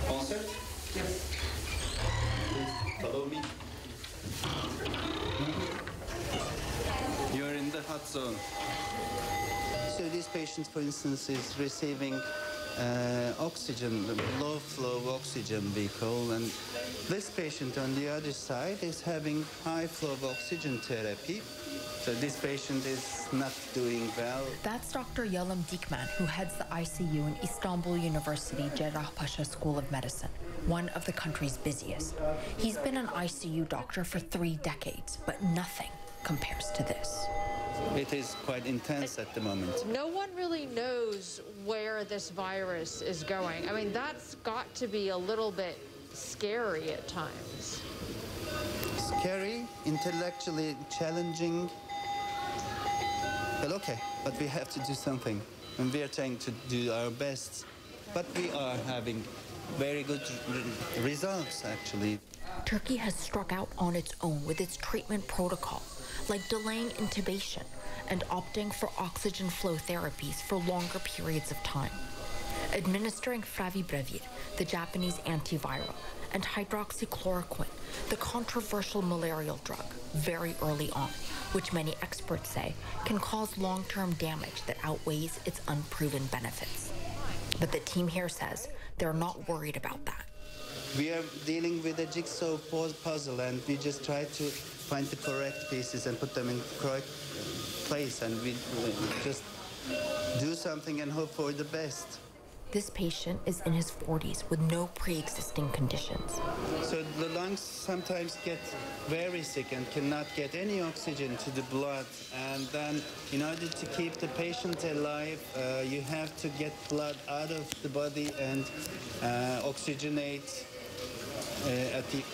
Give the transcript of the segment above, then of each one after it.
Concert? Yes. Follow me. You're in the hot zone. So this patient, for instance, is receiving oxygen, low flow oxygen vehicle, and this patient on the other side is having high flow of oxygen therapy. So this patient is not doing well. That's Dr. Yalım Dikmen, who heads the ICU in Istanbul University Cerrahpaşa School of Medicine, one of the country's busiest. He's been an ICU doctor for 3 decades, but nothing compares to this. It is quite intense at the moment. No one really knows where this virus is going. I mean, that's got to be a little bit scary at times. Scary, intellectually challenging. Well, okay, but we have to do something. And we are trying to do our best. But we are having very good results, actually. Turkey has struck out on its own with its treatment protocol, like delaying intubation and opting for oxygen flow therapies for longer periods of time. Administering favipiravir, the Japanese antiviral, and hydroxychloroquine, the controversial malarial drug, very early on, which many experts say can cause long-term damage that outweighs its unproven benefits. But the team here says they're not worried about that. We are dealing with a jigsaw puzzle, and we just try to find the correct pieces and put them in the correct place, and we just do something and hope for the best. This patient is in his 40s with no pre-existing conditions. So the lungs sometimes get very sick and cannot get any oxygen to the blood. And then in order to keep the patient alive, you have to get blood out of the body and oxygenate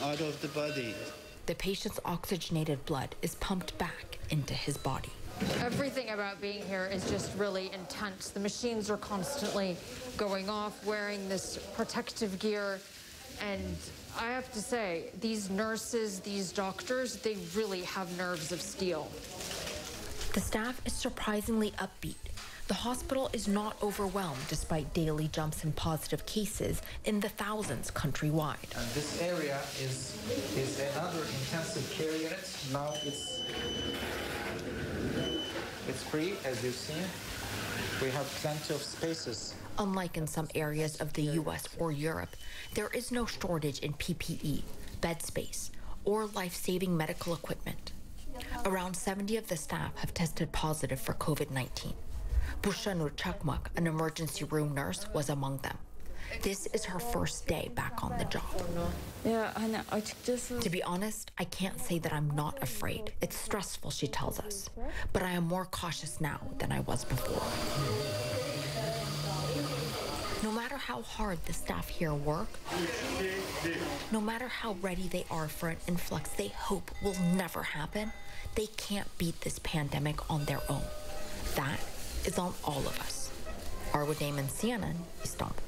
out of the body. The patient's oxygenated blood is pumped back into his body. Everything about being here is just really intense. The machines are constantly going off, wearing this protective gear. And I have to say, these nurses, these doctors, they really have nerves of steel. The staff is surprisingly upbeat. The hospital is not overwhelmed despite daily jumps in positive cases in the thousands countrywide. And this area is another intensive care unit. Now it's free, as you've seen. We have plenty of spaces. Unlike in some areas of the US or Europe, there is no shortage in PPE, bed space, or life-saving medical equipment. Around 70 of the staff have tested positive for COVID-19. Bushanur Chakmak, an emergency room nurse, was among them. This is her first day back on the job. To be honest, I can't say that I'm not afraid. It's stressful, she tells us. But I am more cautious now than I was before. No matter how hard the staff here work, no matter how ready they are for an influx they hope will never happen, they can't beat this pandemic on their own. That is on all of us. Arwa Damon, CNN, Istanbul.